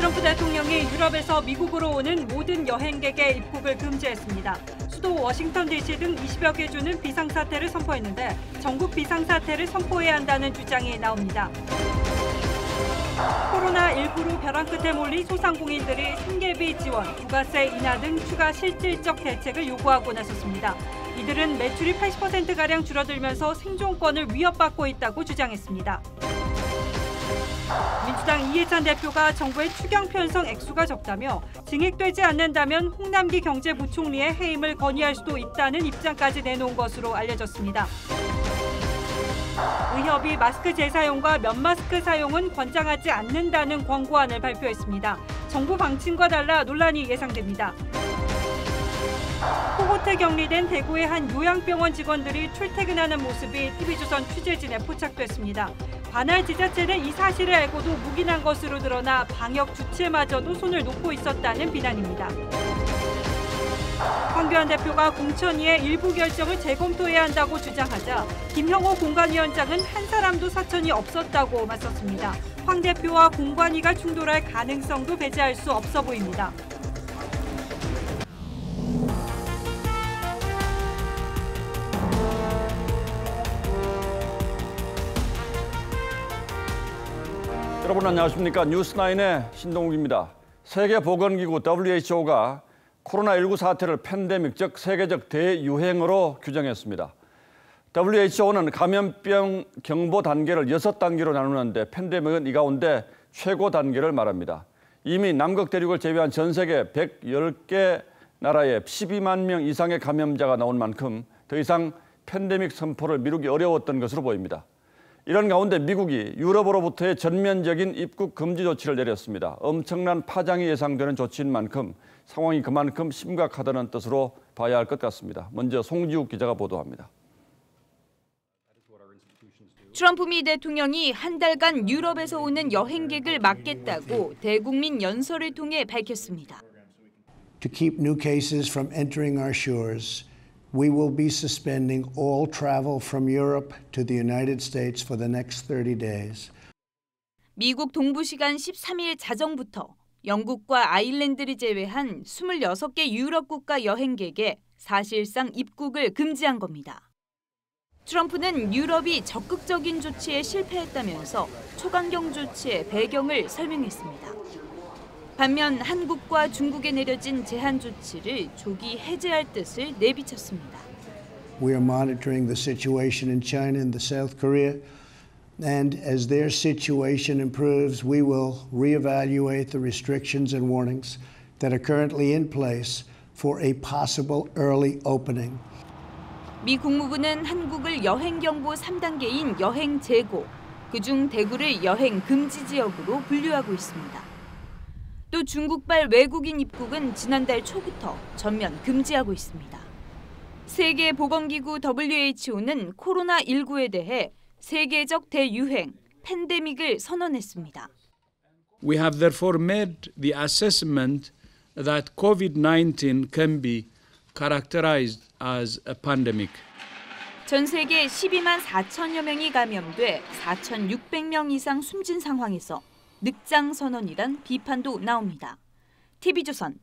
트럼프 대통령이 유럽에서 미국으로 오는 모든 여행객의 입국을 금지했습니다. 수도 워싱턴 DC 등 20여 개 주는 비상사태를 선포했는데 전국 비상사태를 선포해야 한다는 주장이 나옵니다. 코로나19로 벼랑 끝에 몰린 소상공인들이 생계비 지원, 부가세 인하 등 추가 실질적 대책을 요구하고 나섰습니다. 이들은 매출이 80%가량 줄어들면서 생존권을 위협받고 있다고 주장했습니다. 민주당 이해찬 대표가 정부의 추경 편성 액수가 적다며 증액되지 않는다면 홍남기 경제부총리의 해임을 건의할 수도 있다는 입장까지 내놓은 것으로 알려졌습니다. 의협이 마스크 재사용과 면마스크 사용은 권장하지 않는다는 권고안을 발표했습니다. 정부 방침과 달라 논란이 예상됩니다. 코호트 격리된 대구의 한 요양병원 직원들이 출퇴근하는 모습이 TV조선 취재진에 포착됐습니다. 관할 지자체는 이 사실을 알고도 묵인한 것으로 드러나 방역 주체마저도 손을 놓고 있었다는 비난입니다. 황교안 대표가 공천위의 일부 결정을 재검토해야 한다고 주장하자 김형호 공관위원장은 한 사람도 사천이 없었다고 맞섰습니다. 황 대표와 공관위가 충돌할 가능성도 배제할 수 없어 보입니다. 여러분 안녕하십니까? 뉴스9의 신동욱입니다. 세계보건기구 WHO가 코로나19 사태를 팬데믹, 즉 세계적 대유행으로 규정했습니다. WHO는 감염병 경보 단계를 6단계로 나누는데 팬데믹은 이 가운데 최고 단계를 말합니다. 이미 남극 대륙을 제외한 전 세계 110개 나라에 12만 명 이상의 감염자가 나온 만큼 더 이상 팬데믹 선포를 미루기 어려웠던 것으로 보입니다. 이런 가운데 미국이 유럽으로부터의 전면적인 입국 금지 조치를 내렸습니다. 엄청난 파장이 예상되는 조치인 만큼 상황이 그만큼 심각하다는 뜻으로 봐야 할 것 같습니다. 먼저 송지욱 기자가 보도합니다. 트럼프 미 대통령이 한 달간 유럽에서 오는 여행객을 막겠다고 대국민 연설을 통해 밝혔습니다. To keep new cases from entering our shores, we will be suspending all travel from Europe to the United States for the next 30 days. 미국 동부 시간 13일 자정부터 영국과 아일랜드를 제외한 26개 유럽 국가 여행객의 사실상 입국을 금지한 겁니다. 트럼프는 유럽이 적극적인 조치에 실패했다면서 초강경 조치의 배경을 설명했습니다. 반면 한국과 중국에 내려진 제한 조치를 조기 해제할 뜻을 내비쳤습니다. We are monitoring the situation in China and South Korea, and as their situation improves, we will reevaluate the restrictions and warnings that are currently in place for a possible early opening. 미 국무부는 한국을 여행 경보 3단계인 여행 재고, 그중 대구를 여행 금지 지역으로 분류하고 있습니다. 또 중국발 외국인 입국은 지난달 초부터 전면 금지하고 있습니다. 세계보건기구 WHO는 코로나19에 대해 세계적 대유행, 팬데믹을 선언했습니다. We have therefore made the assessment that COVID-19 can be characterized as a pandemic. 전 세계 12만 4천여 명이 감염돼 4,600명 이상 숨진 상황에서 늑장 선언이란 비판도 나옵니다. TV조선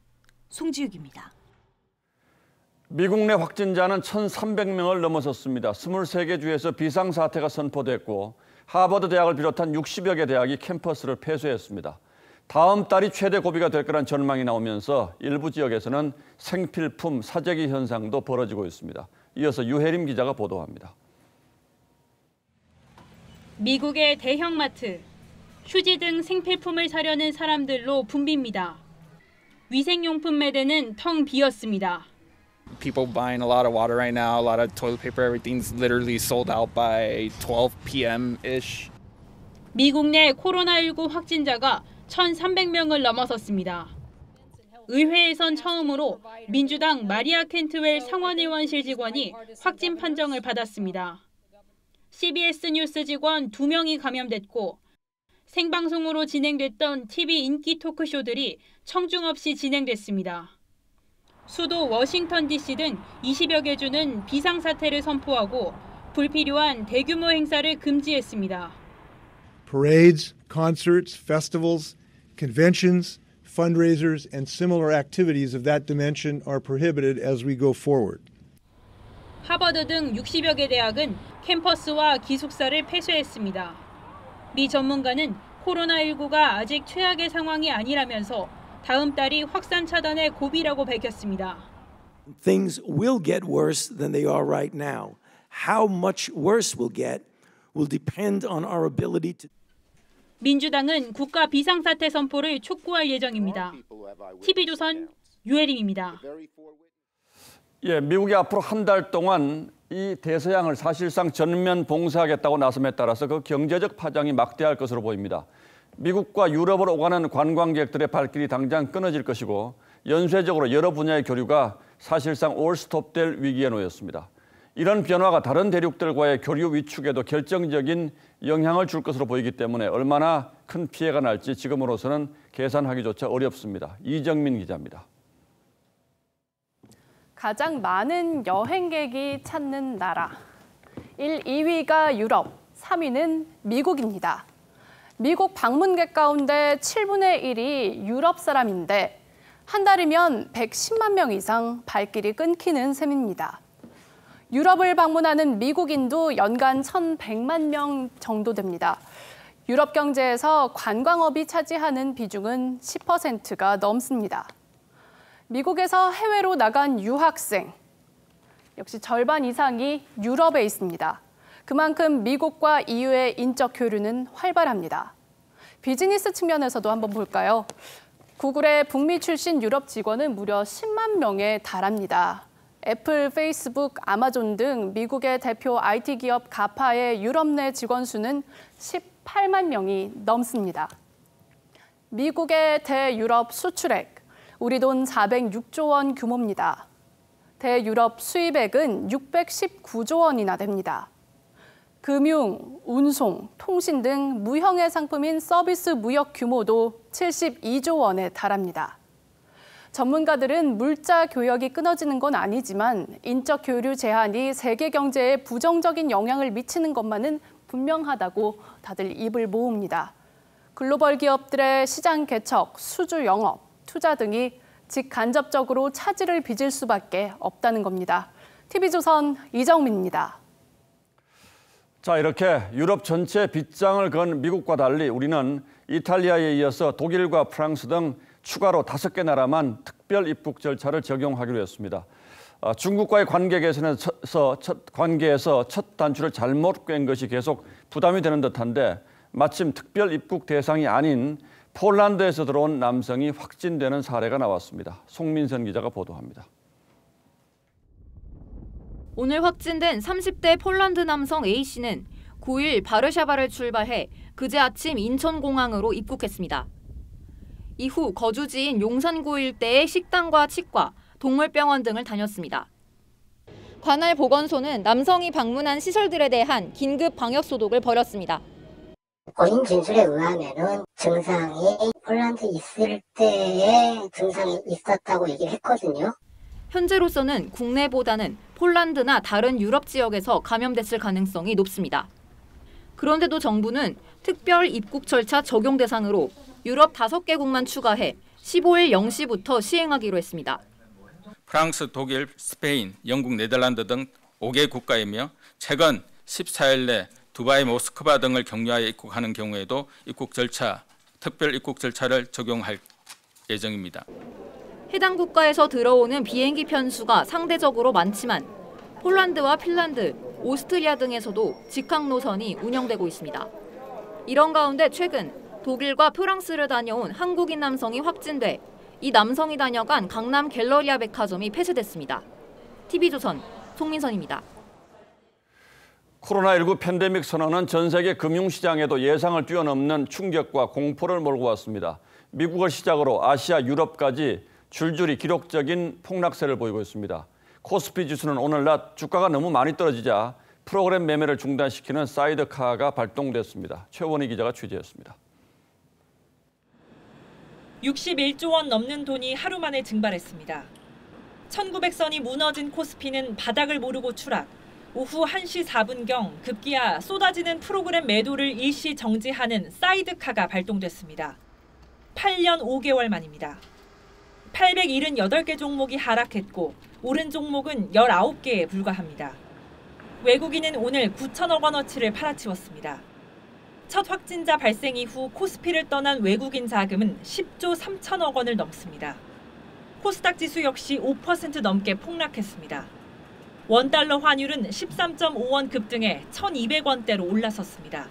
송지욱입니다. 미국 내 확진자는 1,300명을 넘어섰습니다. 23개 주에서 비상사태가 선포됐고 하버드 대학을 비롯한 60여 개 대학이 캠퍼스를 폐쇄했습니다. 다음 달이 최대 고비가 될 거란 전망이 나오면서 일부 지역에서는 생필품 사재기 현상도 벌어지고 있습니다. 이어서 유혜림 기자가 보도합니다. 미국의 대형마트, 휴지 등 생필품을 사려는 사람들로 붐빕니다. 위생용품 매대는 텅 비었습니다. People buying a lot of water right now, a lot of toilet paper, everything's literally sold out by 12 p.m.ish. 미국 내 코로나19 확진자가 1,300명을 넘어섰습니다. 의회에선 처음으로 민주당 마리아 켄트웰 상원의원실 직원이 확진 판정을 받았습니다. CBS 뉴스 직원 2명이 감염됐고 생방송으로 진행됐던 TV 인기 토크쇼들이 청중 없이 진행됐습니다. 수도 워싱턴 DC 등 20여 개 주는 비상사태를 선포하고 불필요한 대규모 행사를 금지했습니다. Parades, concerts, festivals, Conventions, fundraisers, and similar activities of that dimension are prohibited as we go forward. 하버드 등 60여 개 대학은 캠퍼스와 기숙사를 폐쇄했습니다. 미 전문가는 코로나19가 아직 최악의 상황이 아니라면서 다음 달이 확산 차단의 고비라고 밝혔습니다. Things will get worse than they are right now. How much worse we'll get will depend on our ability to. 민주당은 국가 비상사태 선포를 촉구할 예정입니다. TV조선 유혜림입니다. 예, 미국이 앞으로 한 달 동안 이 대서양을 사실상 전면 봉쇄하겠다고 나섬에 따라서 그 경제적 파장이 막대할 것으로 보입니다. 미국과 유럽으로 오가는 관광객들의 발길이 당장 끊어질 것이고 연쇄적으로 여러 분야의 교류가 사실상 올스톱될 위기에 놓였습니다. 이런 변화가 다른 대륙들과의 교류 위축에도 결정적인 영향을 줄 것으로 보이기 때문에 얼마나 큰 피해가 날지 지금으로서는 계산하기조차 어렵습니다. 이정민 기자입니다. 가장 많은 여행객이 찾는 나라. 2위가 유럽, 3위는 미국입니다. 미국 방문객 가운데 7분의 1이 유럽 사람인데 한 달이면 110만 명 이상 발길이 끊기는 셈입니다. 유럽을 방문하는 미국인도 연간 1,100만 명 정도 됩니다. 유럽 경제에서 관광업이 차지하는 비중은 10%가 넘습니다. 미국에서 해외로 나간 유학생, 역시 절반 이상이 유럽에 있습니다. 그만큼 미국과 EU의 인적 교류는 활발합니다. 비즈니스 측면에서도 한번 볼까요? 구글의 북미 출신 유럽 직원은 무려 10만 명에 달합니다. 애플, 페이스북, 아마존 등 미국의 대표 IT 기업 가파의 유럽 내 직원 수는 18만 명이 넘습니다. 미국의 대유럽 수출액, 우리 돈 406조 원 규모입니다. 대유럽 수입액은 619조 원이나 됩니다. 금융, 운송, 통신 등 무형의 상품인 서비스 무역 규모도 72조 원에 달합니다. 전문가들은 물자 교역이 끊어지는 건 아니지만 인적 교류 제한이 세계 경제에 부정적인 영향을 미치는 것만은 분명하다고 다들 입을 모읍니다. 글로벌 기업들의 시장 개척, 수주 영업, 투자 등이 직간접적으로 차질을 빚을 수밖에 없다는 겁니다. TV조선 이정민입니다. 자, 이렇게 유럽 전체 빗장을 건 미국과 달리 우리는 이탈리아에 이어서 독일과 프랑스 등 추가로 5개 나라만 특별 입국 절차를 적용하기로 했습니다. 중국과의 관계에서 첫 단추를 잘못 꿰는 것이 계속 부담이 되는 듯한데 마침 특별 입국 대상이 아닌 폴란드에서 들어온 남성이 확진되는 사례가 나왔습니다. 송민선 기자가 보도합니다. 오늘 확진된 30대 폴란드 남성 A씨는 9일 바르샤바를 출발해 그제 아침 인천공항으로 입국했습니다. 이후 거주지인 용산구 일대의 식당과 치과, 동물병원 등을 다녔습니다. 관할 보건소는 남성이 방문한 시설들에 대한 긴급 방역 소독을 벌였습니다. 본인 진술에 의하면은 증상이 폴란드 있을 때에 증상이 있었다고 얘기를 했거든요. 현재로서는 국내보다는 폴란드나 다른 유럽 지역에서 감염됐을 가능성이 높습니다. 그런데도 정부는 특별 입국 절차 적용 대상으로 유럽 5개국만 추가해 15일 0시부터 시행하기로 했습니다. 프랑스, 독일, 스페인, 영국, 네덜란드 등 5개 국가이며 최근 14일 내 두바이, 모스크바 등을 격리하여 입국하는 경우에도 특별 입국 절차를 적용할 예정입니다. 해당 국가에서 들어오는 비행기 편수가 상대적으로 많지만 폴란드와 핀란드, 오스트리아 등에서도 직항 노선이 운영되고 있습니다. 이런 가운데 최근 독일과 프랑스를 다녀온 한국인 남성이 확진돼 이 남성이 다녀간 강남 갤러리아 백화점이 폐쇄됐습니다. TV조선 송민선입니다. 코로나19 팬데믹 선언은 전 세계 금융시장에도 예상을 뛰어넘는 충격과 공포를 몰고 왔습니다. 미국을 시작으로 아시아, 유럽까지 줄줄이 기록적인 폭락세를 보이고 있습니다. 코스피 지수는 오늘 낮 주가가 너무 많이 떨어지자 프로그램 매매를 중단시키는 사이드카가 발동됐습니다. 최원희 기자가 취재했습니다. 61조 원 넘는 돈이 하루 만에 증발했습니다. 1900선이 무너진 코스피는 바닥을 모르고 추락. 오후 1시 4분경 급기야 쏟아지는 프로그램 매도를 일시 정지하는 사이드카가 발동됐습니다. 8년 5개월 만입니다. 878개 종목이 하락했고 오른 종목은 19개에 불과합니다. 외국인은 오늘 9천억 원어치를 팔아치웠습니다. 첫 확진자 발생 이후 코스피를 떠난 외국인 자금은 10조 3천억 원을 넘습니다. 코스닥 지수 역시 5% 넘게 폭락했습니다. 원달러 환율은 13.5원 급등해 1,200원대로 올라섰습니다.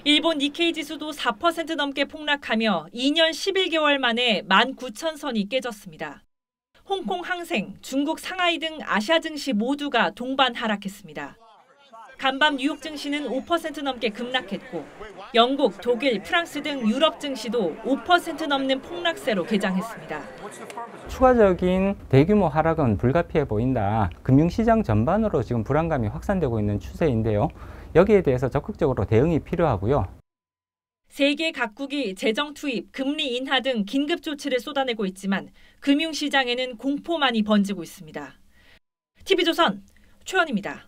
일본 니케이 지수도 4% 넘게 폭락하며 2년 11개월 만에 19,000선이 깨졌습니다. 홍콩 항생, 중국 상하이 등 아시아 증시 모두가 동반 하락했습니다. 간밤 뉴욕 증시는 5% 넘게 급락했고 영국, 독일, 프랑스 등 유럽 증시도 5% 넘는 폭락세로 개장했습니다. 추가적인 대규모 하락은 불가피해 보인다. 금융시장 전반으로 지금 불안감이 확산되고 있는 추세인데요. 여기에 대해서 적극적으로 대응이 필요하고요. 세계 각국이 재정 투입, 금리 인하 등 긴급 조치를 쏟아내고 있지만 금융시장에는 공포만이 번지고 있습니다. TV조선 최원입니다.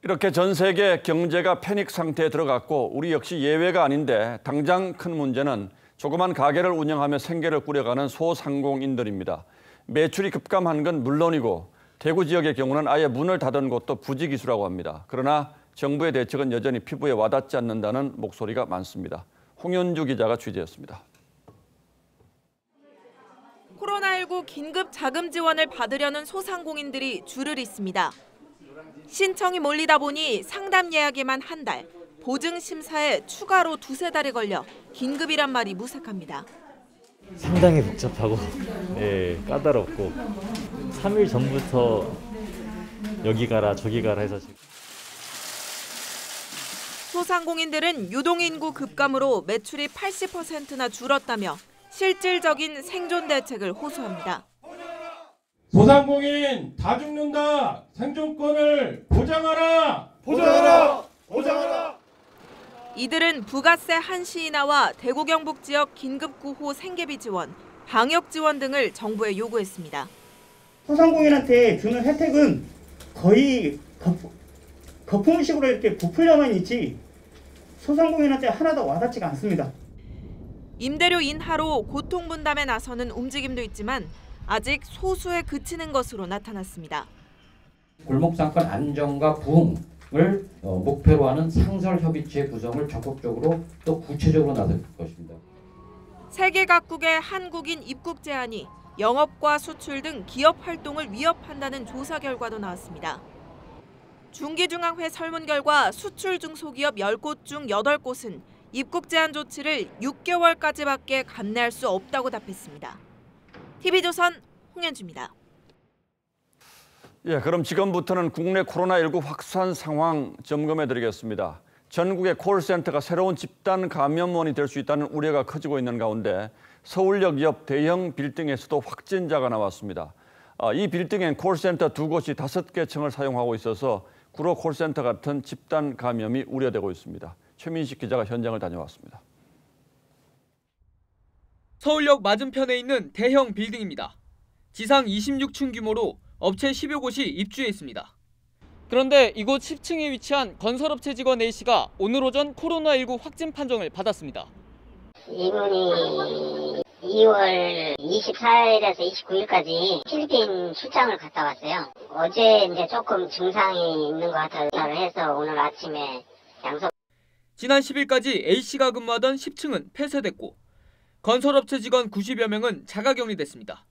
이렇게 전 세계 경제가 패닉 상태에 들어갔고 우리 역시 예외가 아닌데 당장 큰 문제는 조그만 가게를 운영하며 생계를 꾸려가는 소상공인들입니다. 매출이 급감한 건 물론이고 대구 지역의 경우는 아예 문을 닫은 곳도 부지기수라고 합니다. 그러나 정부의 대책은 여전히 피부에 와닿지 않는다는 목소리가 많습니다. 홍현주 기자가 취재했습니다. 코로나19 긴급 자금 지원을 받으려는 소상공인들이 줄을 잇습니다. 신청이 몰리다 보니 상담 예약에만 한 달, 보증 심사에 추가로 2-3달이 걸려 긴급이란 말이 무색합니다. 상당히 복잡하고 까다롭고 3일 전부터 여기 가라 저기 가라 해서 소상공인들은 유동인구 급감으로 매출이 80%나 줄었다며 실질적인 생존 대책을 호소합니다. 소상공인 다 죽는다. 생존권을 보장하라. 보장하라. 보장하라. 이들은 부가세 한시 인하와 대구 경북 지역 긴급 구호 생계비 지원, 방역 지원 등을 정부에 요구했습니다. 소상공인한테 주는 혜택은 거의 거품식으로 이렇게 부풀려만 있지 소상공인한테 하나도 와닿지가 않습니다. 임대료 인하로 고통 분담에 나서는 움직임도 있지만 아직 소수에 그치는 것으로 나타났습니다. 골목상권 안정과 부흥을 목표로 하는 상설협의체 구성을 적극적으로 또 구체적으로 나설 것입니다. 세계 각국의 한국인 입국 제한이 영업과 수출 등 기업 활동을 위협한다는 조사 결과도 나왔습니다. 중기중앙회 설문 결과 수출 중소기업 10곳 중 8곳은 입국 제한 조치를 6개월까지밖에 감내할 수 없다고 답했습니다. TV조선 홍현주입니다. 그럼 지금부터는 국내 코로나19 확산 상황 점검해드리겠습니다. 전국의 콜센터가 새로운 집단 감염원이 될 수 있다는 우려가 커지고 있는 가운데 서울역 옆 대형 빌딩에서도 확진자가 나왔습니다. 이 빌딩엔 콜센터 2곳이 5개 층을 사용하고 있어서 구로 콜센터 같은 집단 감염이 우려되고 있습니다. 최민식 기자가 현장을 다녀왔습니다. 서울역 맞은편에 있는 대형 빌딩입니다. 지상 26층 규모로 업체 10여 곳이 입주해 있습니다. 그런데 이곳 10층에 위치한 건설업체 직원 A씨가 오늘 오전 코로나19 확진 판정을 받았습니다. 이분이 2월 24일에서 29일까지 필리핀 출장을 갔다 왔어요. 어제 이제 조금 증상이 있는 것 같아서 해서 오늘 아침에 양성. 지난 10일까지 A씨가 근무하던 10층은 폐쇄됐고 건설업체 직원 90여 명은 자가격리됐습니다.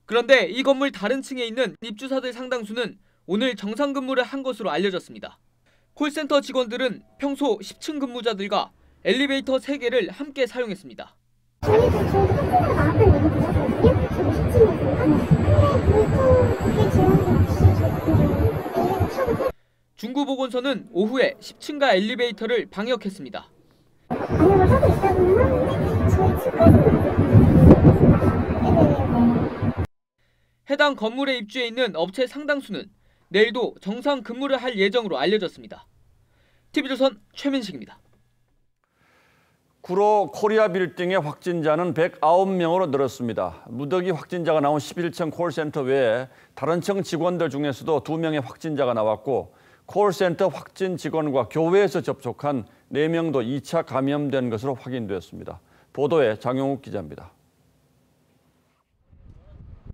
그런데 이 건물 다른 층에 있는 입주사들 상당수는 오늘 정상 근무를 한 것으로 알려졌습니다. 콜센터 직원들은 평소 10층 근무자들과 엘리베이터 3개를 함께 사용했습니다. 중구보건소는 오후에 10층과 엘리베이터를 방역했습니다. 해당 건물에 입주해 있는 업체 상당수는 내일도 정상 근무를 할 예정으로 알려졌습니다. TV조선 최민식입니다. 구로 코리아 빌딩의 확진자는 109명으로 늘었습니다. 무더기 확진자가 나온 11층 콜센터 외에 다른 층 직원들 중에서도 2명의 확진자가 나왔고 콜센터 확진 직원과 교회에서 접촉한 4명도 2차 감염된 것으로 확인됐습니다. 보도에 장용욱 기자입니다.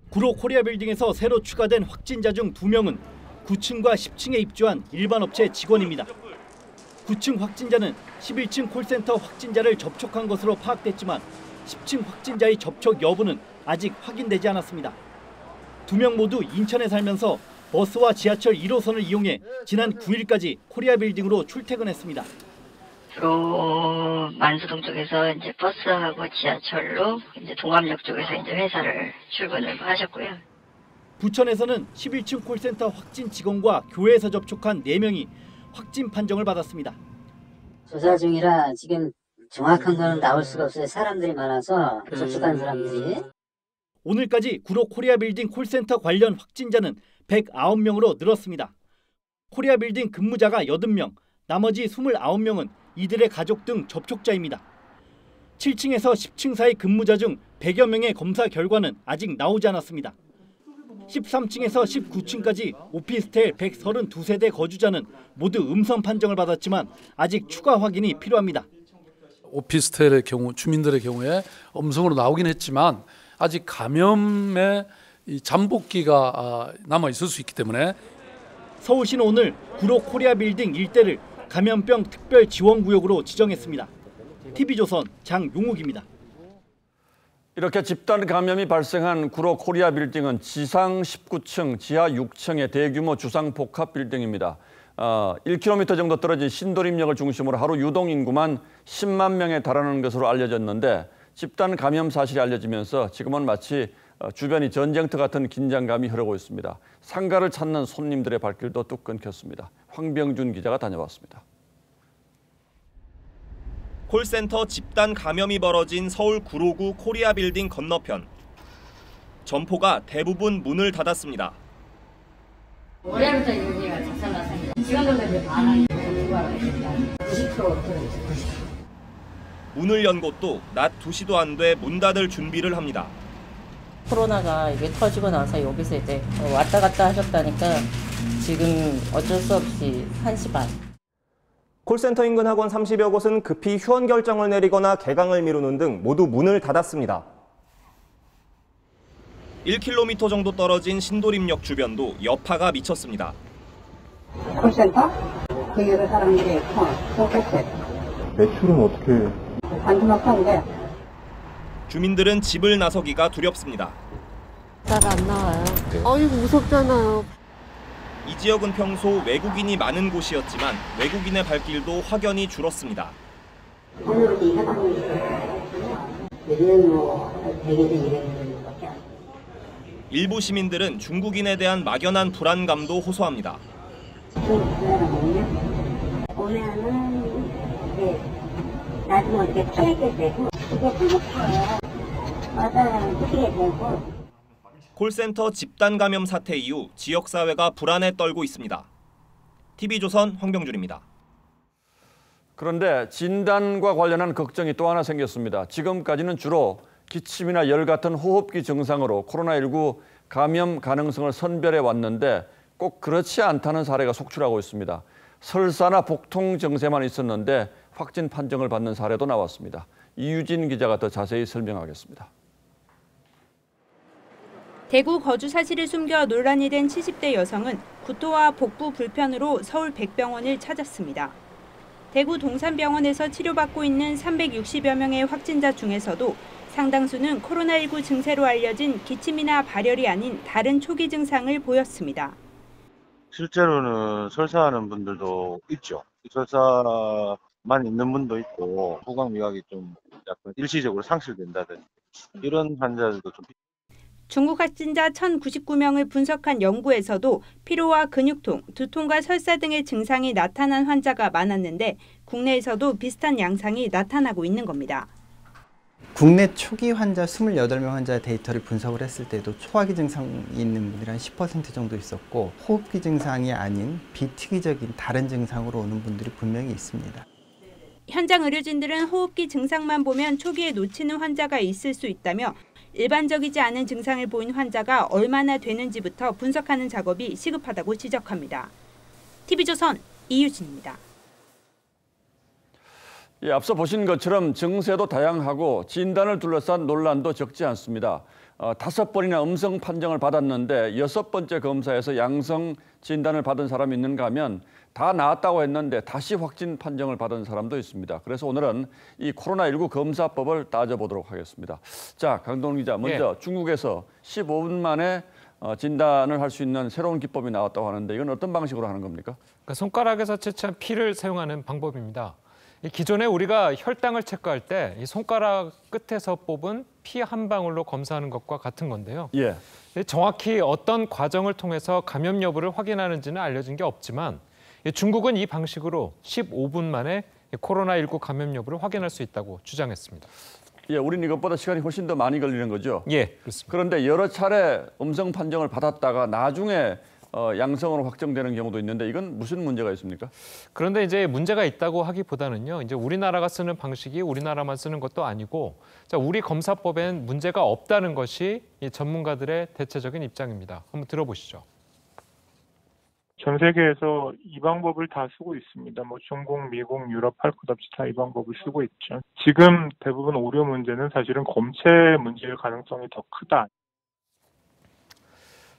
구로 코리아빌딩에서 새로 추가된 확진자 중 2명은 9층과 10층에 입주한 일반 업체 직원입니다. 9층 확진자는 11층 콜센터 확진자를 접촉한 것으로 파악됐지만 10층 확진자의 접촉 여부는 아직 확인되지 않았습니다. 2명 모두 인천에 살면서 버스와 지하철 1호선을 이용해 지난 9일까지 코리아빌딩으로 출퇴근했습니다. 주로 만수동 쪽에서 이제 버스하고 지하철로 이제 동암역 쪽에서 이제 회사를 출근을 하셨고요. 부천에서는 11층 콜센터 확진 직원과 교회에서 접촉한 4명이 확진 판정을 받았습니다. 조사 중이라 지금 정확한 거는 나올 수가 없어요. 사람들이 많아서 접촉한 사람들이. 오늘까지 구로 코리아빌딩 콜센터 관련 확진자는 109명으로 늘었습니다. 코리아빌딩 근무자가 80명, 나머지 29명은 이들의 가족 등 접촉자입니다. 7층에서 10층 사이 근무자 중 100여 명의 검사 결과는 아직 나오지 않았습니다. 13층에서 19층까지 오피스텔 132세대 거주자는 모두 음성 판정을 받았지만 아직 추가 확인이 필요합니다. 오피스텔의 경우 주민들의 경우에 음성으로 나오긴 했지만 아직 감염의 잠복기가 남아 있을 수 있기 때문에 서울시는 오늘 구로 코리아빌딩 일대를 감염병 특별 지원구역으로 지정했습니다. TV조선 장용욱입니다. 이렇게 집단 감염이 발생한 구로 코리아빌딩은 지상 19층, 지하 6층의 대규모 주상 복합 빌딩입니다. 1km 정도 떨어진 신도림역을 중심으로 하루 유동 인구만 10만 명에 달하는 것으로 알려졌는데 집단 감염 사실이 알려지면서 지금은 마치 주변이 전쟁터 같은 긴장감이 흐르고 있습니다. 상가를 찾는 손님들의 발길도 뚝 끊겼습니다. 황병준 기자가 다녀왔습니다. 콜센터 집단 감염이 벌어진 서울 구로구 코리아빌딩 건너편. 점포가 대부분 문을 닫았습니다. 올해부터 여기가 작살났습니다. 지금도 이제 반환이 90% 문을 연 곳도 낮 2시도 안 돼 문 닫을 준비를 합니다. 코로나가 이게 터지고 나서 여기서 이제 왔다 갔다 하셨다니까 지금 어쩔 수 없이 1시 반. 콜센터 인근 학원 30여 곳은 급히 휴원 결정을 내리거나 개강을 미루는 등 모두 문을 닫았습니다. 1km 정도 떨어진 신도림역 주변도 여파가 미쳤습니다. 콜센터? 그 여러 사람들이 소켓. 매출은 어떻게? 반토막한데. 주민들은 집을 나서기가 두렵습니다. 잘 안 나와요. 아이고 무섭잖아요. 이 지역은 평소 외국인이 많은 곳이었지만 외국인의 발길도 확연히 줄었습니다. 일부 시민들은 중국인에 대한 막연한 불안감도 호소합니다. 나중에 어떻게 피하게 되고 이게 행복해요. 맞아요. 피하게 되고. 콜센터 집단 감염 사태 이후 지역사회가 불안에 떨고 있습니다. TV조선 황병준입니다. 그런데 진단과 관련한 걱정이 또 하나 생겼습니다. 지금까지는 주로 기침이나 열 같은 호흡기 증상으로 코로나19 감염 가능성을 선별해 왔는데 꼭 그렇지 않다는 사례가 속출하고 있습니다. 설사나 복통 증세만 있었는데 확진 판정을 받는 사례도 나왔습니다. 이유진 기자가 더 자세히 설명하겠습니다. 대구 거주 사실을 숨겨 논란이 된 70대 여성은 구토와 복부 불편으로 서울 백병원을 찾았습니다. 대구 동산병원에서 치료받고 있는 360여 명의 확진자 중에서도 상당수는 코로나19 증세로 알려진 기침이나 발열이 아닌 다른 초기 증상을 보였습니다. 실제로는 설사하는 분들도 있죠. 설사만 있는 분도 있고 후각 미각이 좀 약간 일시적으로 상실된다든지 이런 환자들도 좀. 중국 확진자 1,099명을 분석한 연구에서도 피로와 근육통, 두통과 설사 등의 증상이 나타난 환자가 많았는데 국내에서도 비슷한 양상이 나타나고 있는 겁니다. 국내 초기 환자 28명 환자의 데이터를 분석을 했을 때도 초화기 증상이 있는 분들이 한 10% 정도 있었고 호흡기 증상이 아닌 비특이적인 다른 증상으로 오는 분들이 분명히 있습니다. 현장 의료진들은 호흡기 증상만 보면 초기에 놓치는 환자가 있을 수 있다며 일반적이지 않은 증상을 보인 환자가 얼마나 되는지부터 분석하는 작업이 시급하다고 지적합니다. TV조선 이유진입니다. 예, 앞서 보신 것처럼 증세도 다양하고 진단을 둘러싼 논란도 적지 않습니다. 5번이나 음성 판정을 받았는데 6번째 검사에서 양성 진단을 받은 사람이 있는가 하면 다 나았다고 했는데 다시 확진 판정을 받은 사람도 있습니다. 그래서 오늘은 이 코로나19 검사법을 따져보도록 하겠습니다. 자, 강동훈 기자, 먼저 중국에서 15분 만에 진단을 할 수 있는 새로운 기법이 나왔다고 하는데 이건 어떤 방식으로 하는 겁니까? 그러니까 손가락에서 채취한 피를 사용하는 방법입니다. 기존에 우리가 혈당을 체크할 때 이 손가락 끝에서 뽑은 피 한 방울로 검사하는 것과 같은 건데요. 예. 정확히 어떤 과정을 통해서 감염 여부를 확인하는지는 알려진 게 없지만 중국은 이 방식으로 15분 만에 코로나19 감염 여부를 확인할 수 있다고 주장했습니다. 예, 우린 이것보다 시간이 훨씬 더 많이 걸리는 거죠? 예, 그렇습니다. 그런데 여러 차례 음성 판정을 받았다가 나중에 양성으로 확정되는 경우도 있는데 이건 무슨 문제가 있습니까? 그런데 이제 문제가 있다고 하기보다는요. 이제 우리나라가 쓰는 방식이 우리나라만 쓰는 것도 아니고 우리 검사법엔 문제가 없다는 것이 이 전문가들의 대체적인 입장입니다. 한번 들어보시죠. 전 세계에서 이 방법을 다 쓰고 있습니다. 중국, 미국, 유럽 할 것 없이 다 이 방법을 쓰고 있죠. 지금 대부분 오류 문제는 사실은 검체 문제일 가능성이 더 크다.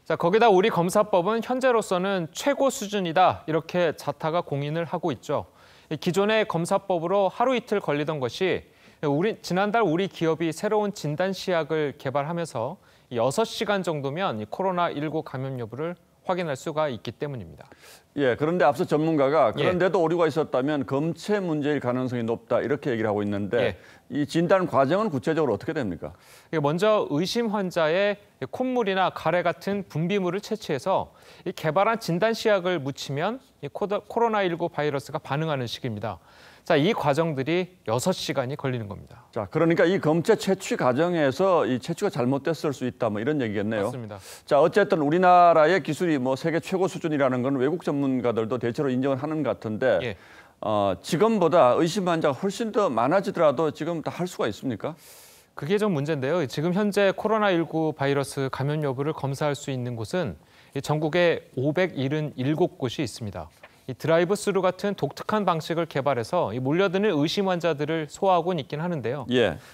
자, 거기다 우리 검사법은 현재로서는 최고 수준이다 이렇게 자타가 공인을 하고 있죠. 기존의 검사법으로 하루 이틀 걸리던 것이 지난달 우리 기업이 새로운 진단 시약을 개발하면서 6시간 정도면 코로나19 감염 여부를 확인할 수가 있기 때문입니다. 예, 그런데 앞서 전문가가 그런데도 오류가 있었다면 검체 문제일 가능성이 높다 이렇게 얘기를 하고 있는데 이 진단 과정은 구체적으로 어떻게 됩니까? 먼저 의심 환자의 콧물이나 가래 같은 분비물을 채취해서 이 개발한 진단 시약을 묻히면 이 코로나19 바이러스가 반응하는 식입니다. 자, 이 과정들이 6시간이 걸리는 겁니다. 자, 그러니까 이 검체 채취 과정에서 이 채취가 잘못됐을 수 있다, 이런 얘기겠네요. 맞습니다. 자, 어쨌든 우리나라의 기술이 세계 최고 수준이라는 건 외국 전문가들도 대체로 인정을 하는 것 같은데 지금보다 의심 환자가 훨씬 더 많아지더라도 지금 다 할 수가 있습니까? 그게 좀 문제인데요. 지금 현재 코로나19 바이러스 감염 여부를 검사할 수 있는 곳은 전국에 577곳이 있습니다. 이 드라이브 스루 같은 독특한 방식을 개발해서 몰려드는 의심 환자들을 소화하고는 있긴 하는데요.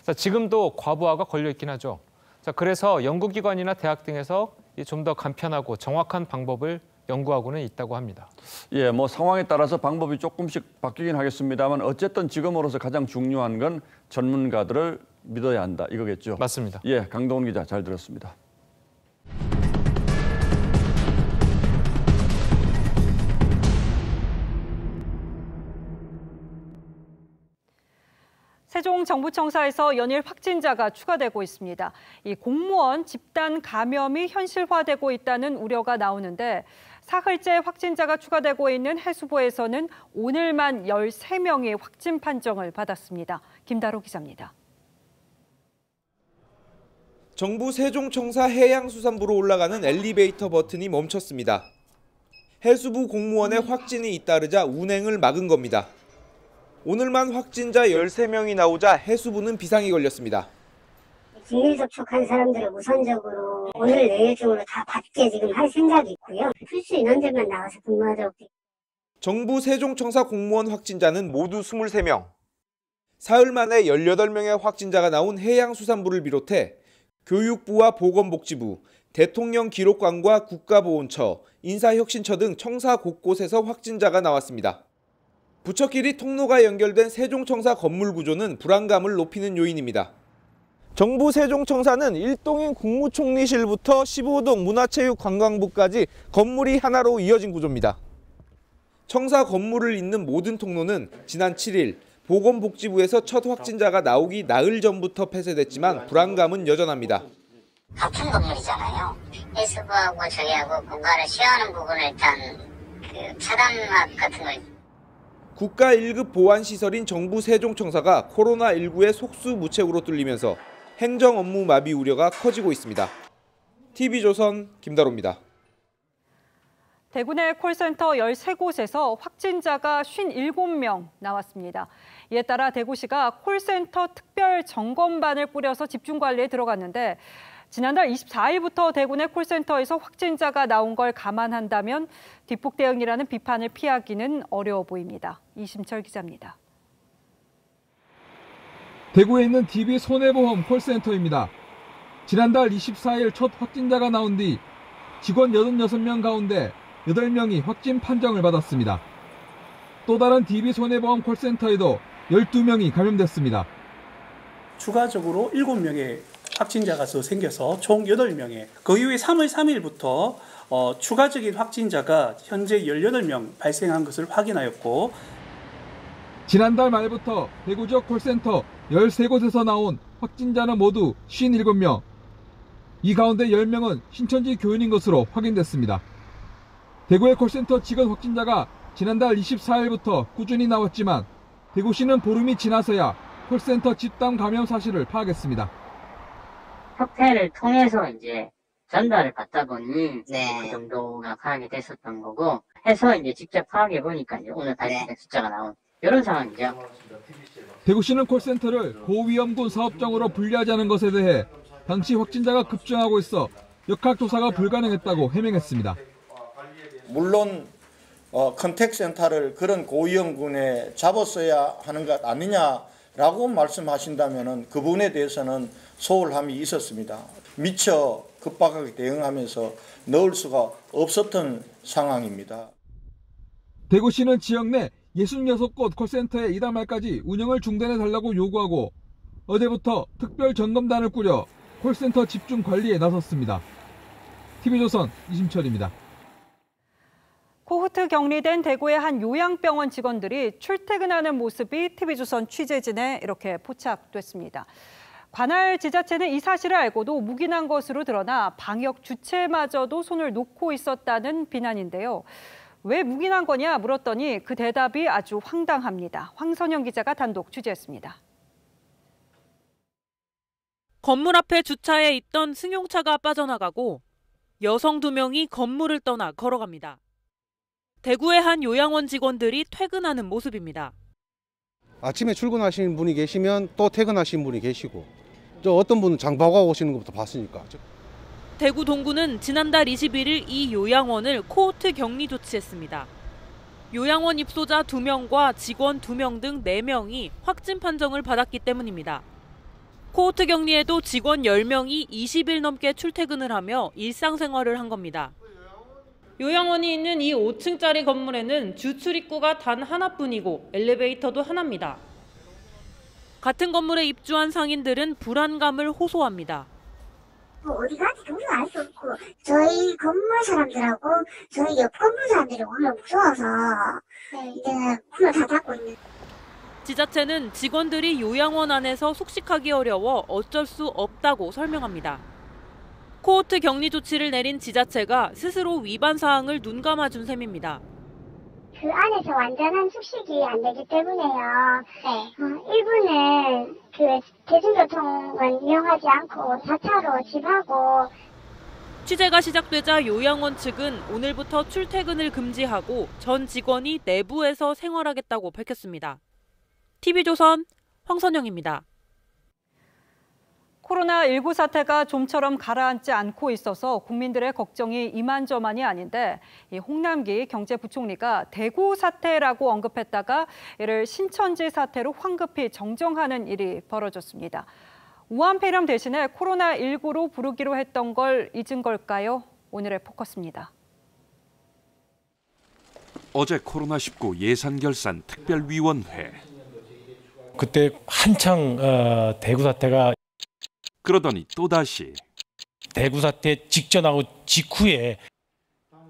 자, 지금도 과부하가 걸려 있긴 하죠. 자, 그래서 연구기관이나 대학 등에서 좀 더 간편하고 정확한 방법을 연구하고는 있다고 합니다. 예, 상황에 따라서 방법이 조금씩 바뀌긴 하겠습니다만 어쨌든 지금으로서 가장 중요한 건 전문가들을 믿어야 한다 이거겠죠. 맞습니다. 예, 강동훈 기자 잘 들었습니다. 세종정부청사에서 연일 확진자가 추가되고 있습니다. 이 공무원 집단 감염이 현실화되고 있다는 우려가 나오는데 사흘째 확진자가 추가되고 있는 해수부에서는 오늘만 13명이 확진 판정을 받았습니다. 김다로 기자입니다. 정부 세종청사 해양수산부로 올라가는 엘리베이터 버튼이 멈췄습니다. 해수부 공무원의 확진이 잇따르자 운행을 막은 겁니다. 오늘만 확진자 13명이 나오자 해수부는 비상이 걸렸습니다. 긴밀 접촉한 사람들을 우선적으로 오늘 내일 중으로 다 받게 지금 할 생각이 있고요. 필수 인원들만 나와서 근무하도록. 정부 세종청사 공무원 확진자는 모두 23명. 사흘 만에 18명의 확진자가 나온 해양수산부를 비롯해 교육부와 보건복지부, 대통령 기록관과 국가보훈처, 인사혁신처 등 청사 곳곳에서 확진자가 나왔습니다. 부처끼리 통로가 연결된 세종청사 건물 구조는 불안감을 높이는 요인입니다. 정부 세종청사는 1동인 국무총리실부터 15동 문화체육관광부까지 건물이 하나로 이어진 구조입니다. 청사 건물을 잇는 모든 통로는 지난 7일 보건복지부에서 첫 확진자가 나오기 나흘 전부터 폐쇄됐지만 불안감은 여전합니다. 같은 건물이잖아요. 해수부하고 저희하고 공간을 쉐어하는 부분을 일단 차단막 같은 걸. 국가 1급 보안시설인 정부 세종청사가 코로나19의 속수무책으로 뚫리면서 행정 업무 마비 우려가 커지고 있습니다. TV조선 김다로입니다. 대구 내 콜센터 13곳에서 확진자가 57명 나왔습니다. 이에 따라 대구시가 콜센터 특별 점검반을 꾸려서 집중관리에 들어갔는데 지난달 24일부터 대구 내 콜센터에서 확진자가 나온 걸 감안한다면 뒷북 대응이라는 비판을 피하기는 어려워 보입니다. 이심철 기자입니다. 대구에 있는 DB손해보험 콜센터입니다. 지난달 24일 첫 확진자가 나온 뒤 직원 86명 가운데 8명이 확진 판정을 받았습니다. 또 다른 DB손해보험 콜센터에도 12명이 감염됐습니다. 추가적으로 7명의 확진자가 더 생겨서 총 8명에 그 이후에 3월 3일부터 추가적인 확진자가 현재 18명 발생한 것을 확인하였고 지난달 말부터 대구 지역 콜센터 13곳에서 나온 확진자는 모두 57명. 이 가운데 10명은 신천지 교인인 것으로 확인됐습니다. 대구의 콜센터 직원 확진자가 지난달 24일부터 꾸준히 나왔지만 대구시는 보름이 지나서야 콜센터 집단 감염 사실을 파악했습니다. 협회를 통해서 이제 전달을 받다 보니 그 정도가 파악이 됐었던 거고 해서 이제 직접 파악해 보니까 이제 오늘 발생된 숫자가 나온 이런 상황이죠. 대구시는 콜센터를 고위험군 사업장으로 분리하자는 것에 대해 당시 확진자가 급증하고 있어 역학조사가 불가능했다고 해명했습니다. 물론 컨택센터를 그런 고위험군에 잡았어야 하는 것 아니냐라고 말씀하신다면 그 부분에 대해서는 소홀함이 있었습니다. 미처 급박하게 대응하면서 넣을 수가 없었던 상황입니다. 대구시는 지역 내 66곳 콜센터에 이달 말까지 운영을 중단해달라고 요구하고 어제부터 특별 점검단을 꾸려 콜센터 집중 관리에 나섰습니다. TV조선 이심철입니다. 코호트 격리된 대구의 한 요양병원 직원들이 출퇴근하는 모습이 TV조선 취재진에 이렇게 포착됐습니다. 관할 지자체는 이 사실을 알고도 묵인한 것으로 드러나 방역 주체마저도 손을 놓고 있었다는 비난인데요. 왜 묵인한 거냐 물었더니 그 대답이 아주 황당합니다. 황선영 기자가 단독 취재했습니다. 건물 앞에 주차해 있던 승용차가 빠져나가고 여성 2명이 건물을 떠나 걸어갑니다. 대구의 한 요양원 직원들이 퇴근하는 모습입니다. 아침에 출근하시는 분이 계시면 또 퇴근하시는 분이 계시고 또 어떤 분은 장보고 오시는 것부터 봤으니까. 대구 동구는 지난달 21일 이 요양원을 코호트 격리 조치했습니다. 요양원 입소자 2명과 직원 2명 등 4명이 확진 판정을 받았기 때문입니다. 코호트 격리에도 직원 10명이 20일 넘게 출퇴근을 하며 일상생활을 한 겁니다. 요양원이 있는 이 5층짜리 건물에는 주 출입구가 단 하나뿐이고 엘리베이터도 하나입니다. 같은 건물에 입주한 상인들은 불안감을 호소합니다. 어디 가는지 우리가 알 수 없고 저희 건물 사람들하고 저희 옆 건물 사람들이 오늘 무서워서 이제 문을 다 닫고 있는. 지자체는 직원들이 요양원 안에서 숙식하기 어려워 어쩔 수 없다고 설명합니다. 코호트 격리 조치를 내린 지자체가 스스로 위반 사항을 눈감아준 셈입니다. 그 안에서 완전한 숙식이 안 되기 때문에요. 일부는 그 대중교통은 이용하지 않고 4차로 집하고. 취재가 시작되자 요양원 측은 오늘부터 출퇴근을 금지하고 전 직원이 내부에서 생활하겠다고 밝혔습니다. TV조선 황선영입니다. 코로나19 사태가 좀처럼 가라앉지 않고 있어서 국민들의 걱정이 이만저만이 아닌데 홍남기 경제부총리가 대구 사태라고 언급했다가 이를 신천지 사태로 황급히 정정하는 일이 벌어졌습니다. 우한 폐렴 대신에 코로나19로 부르기로 했던 걸 잊은 걸까요? 오늘의 포커스입니다. 어제 코로나19 예산결산 특별위원회. 그때 한창 대구 사태가 그러더니 또다시 대구 사태 직전하고 직후에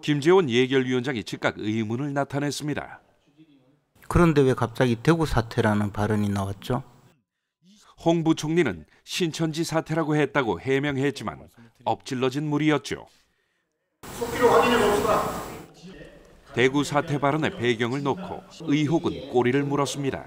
김재원 예결위원장이 즉각 의문을 나타냈습니다. 그런데 왜 갑자기 대구 사태라는 발언이 나왔죠? 홍 부총리는 신천지 사태라고 했다고 해명했지만 엎질러진 물이었죠. 대구 사태 발언의 배경을 놓고 의혹은 꼬리를 물었습니다.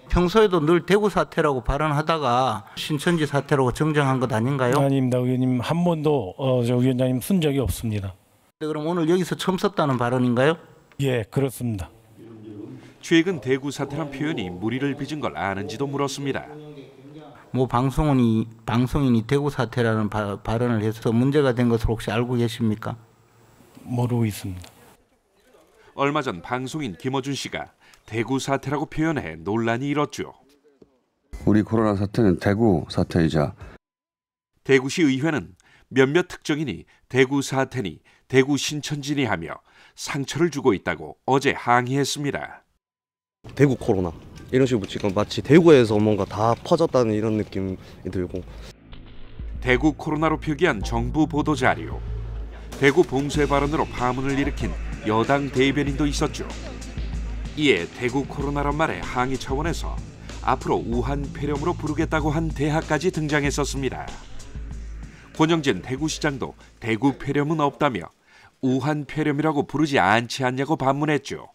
평소에도 늘 대구 사태라고 발언하다가 신천지 사태라고 정정한 것 아닌가요? 아닙니다. 의원님 한 번도 저 위원장님 쓴 적이 없습니다. 그럼 오늘 여기서 처음 썼다는 발언인가요? 예, 그렇습니다. 최근 대구 사태란 표현이 무리를 빚은 걸 아는지도 물었습니다. 뭐 방송인이 대구 사태라는 발언을 해서 문제가 된 것을 혹시 알고 계십니까? 모르고 있습니다. 얼마 전 방송인 김어준 씨가 대구 사태라고 표현해 논란이 일었죠. 우리 코로나 사태는 대구 사태이자 대구시 의회는 몇몇 특정인이 대구 사태니 대구 신천지니 하며 상처를 주고 있다고 어제 항의했습니다. 대구 코로나 이런 식으로 지금 마치 대구에서 뭔가 다 퍼졌다는 이런 느낌이 들고 대구 코로나로 표기한 정부 보도자료. 대구 봉쇄 발언으로 파문을 일으킨 여당 대변인도 있었죠. 이에 대구 코로나란 말에 항의 차원에서 앞으로 우한 폐렴으로 부르겠다고 한 대학까지 등장했었습니다. 권영진 대구시장도 대구 폐렴은 없다며 우한 폐렴이라고 부르지 않지 않냐고 반문했죠.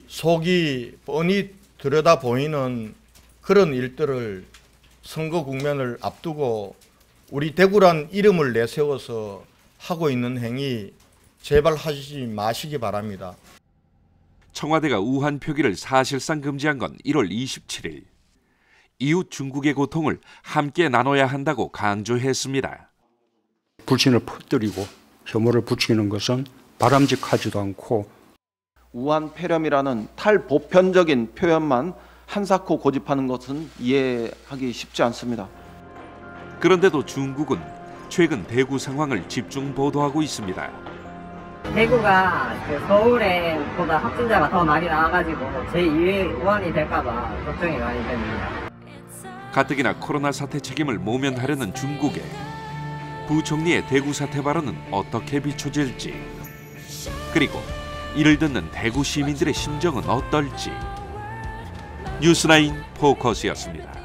속이 뻔히 들여다 보이는 그런 일들을 선거 국면을 앞두고 우리 대구란 이름을 내세워서 하고 있는 행위 제발 하지 마시기 바랍니다. 청와대가 우한 표기를 사실상 금지한 건 1월 27일. 이웃 중국의 고통을 함께 나눠야 한다고 강조했습니다. 불신을 퍼뜨리고 혐오를 붙이는 것은 바람직하지도 않고 우한 폐렴이라는 탈보편적인 표현만 한사코 고집하는 것은 이해하기 쉽지 않습니다. 그런데도 중국은 최근 대구 상황을 집중 보도하고 있습니다. 대구가 서울에보다 확진자가 더 많이 나와가지고 제2의 우한이 될까봐 걱정이 많이 됩니다. 가뜩이나 코로나 사태 책임을 모면하려는 중국에 부총리의 대구 사태 발언은 어떻게 비춰질지, 그리고 이를 듣는 대구 시민들의 심정은 어떨지. 뉴스나인 포커스였습니다.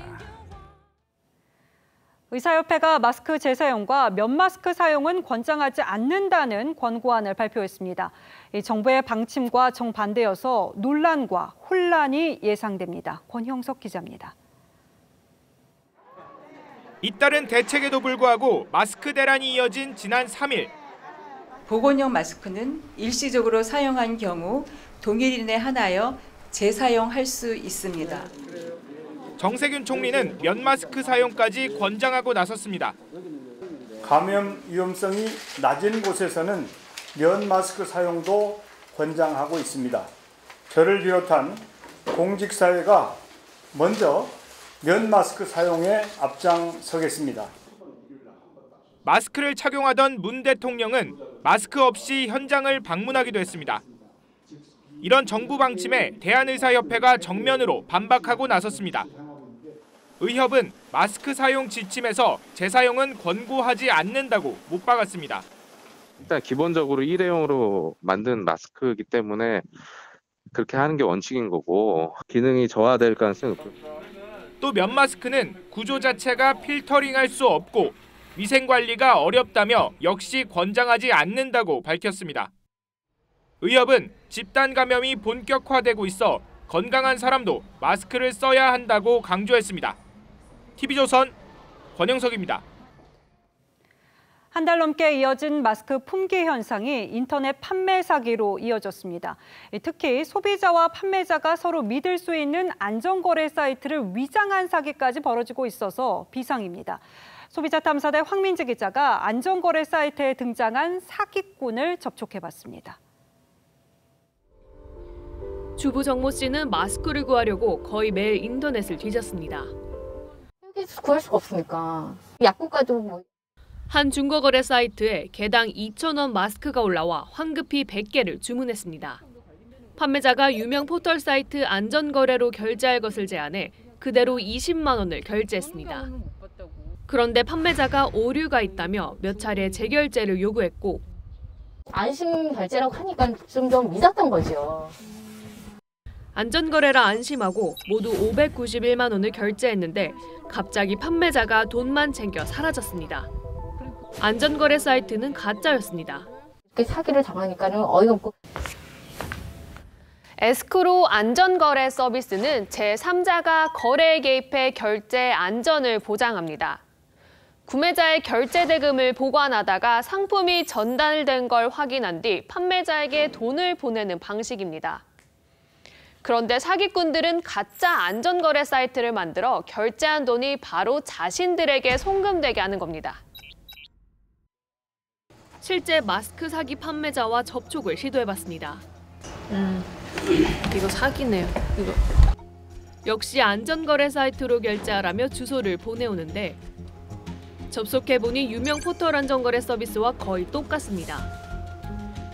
의사협회가 마스크 재사용과 면마스크 사용은 권장하지 않는다는 권고안을 발표했습니다. 정부의 방침과 정반대여서 논란과 혼란이 예상됩니다. 권형석 기자입니다. 잇따른 대책에도 불구하고 마스크 대란이 이어진 지난 3일. 보건용 마스크는 일시적으로 사용한 경우 동일인에 한하여 재사용할 수 있습니다. 정세균 총리는 면 마스크 사용까지 권장하고 나섰습니다. 감염 위험성이 낮은 곳에서는 면 마스크 사용도 권장하고 있습니다. 저를 비롯한 공직사회가 먼저 면 마스크 사용에 앞장서겠습니다. 마스크를 착용하던 문 대통령은 마스크 없이 현장을 방문하기도 했습니다. 이런 정부 방침에 대한의사협회가 정면으로 반박하고 나섰습니다. 의협은 마스크 사용 지침에서 재사용은 권고하지 않는다고 못 박았습니다. 일단 기본적으로 일회용으로 만든 마스크이기 때문에 그렇게 하는 게 원칙인 거고 기능이 저하될 가능성이 높습니다. 또 면 마스크는 구조 자체가 필터링할 수 없고 위생 관리가 어렵다며 역시 권장하지 않는다고 밝혔습니다. 의협은 집단 감염이 본격화되고 있어 건강한 사람도 마스크를 써야 한다고 강조했습니다. TV조선 권영석입니다. 한 달 넘게 이어진 마스크 품귀 현상이 인터넷 판매 사기로 이어졌습니다. 특히 소비자와 판매자가 서로 믿을 수 있는 안전거래 사이트를 위장한 사기까지 벌어지고 있어서 비상입니다. 소비자탐사대 황민지 기자가 안전거래 사이트에 등장한 사기꾼을 접촉해봤습니다. 주부 정모 씨는 마스크를 구하려고 거의 매일 인터넷을 뒤졌습니다. 여기서 구할 수가 없으니까 약국가도 뭐. 한 중고거래 사이트에 개당 2,000원 마스크가 올라와 황급히 100개를 주문했습니다. 판매자가 유명 포털 사이트 안전거래로 결제할 것을 제안해 그대로 20만 원을 결제했습니다. 그런데 판매자가 오류가 있다며 몇 차례 재결제를 요구했고 안심 결제라고 하니까 좀 믿었던 거죠. 안전거래라 안심하고 모두 591만 원을 결제했는데 갑자기 판매자가 돈만 챙겨 사라졌습니다. 안전거래 사이트는 가짜였습니다. 사기를 당하니까는 어이가 없고. 에스크로 안전거래 서비스는 제3자가 거래에 개입해 결제 안전을 보장합니다. 구매자의 결제 대금을 보관하다가 상품이 전달된 걸 확인한 뒤 판매자에게 돈을 보내는 방식입니다. 그런데 사기꾼들은 가짜 안전거래 사이트를 만들어 결제한 돈이 바로 자신들에게 송금되게 하는 겁니다. 실제 마스크 사기 판매자와 접촉을 시도해봤습니다. 이거 사기네요. 이거. 역시 안전거래 사이트로 결제하라며 주소를 보내오는데 접속해보니 유명 포털 안전거래 서비스와 거의 똑같습니다.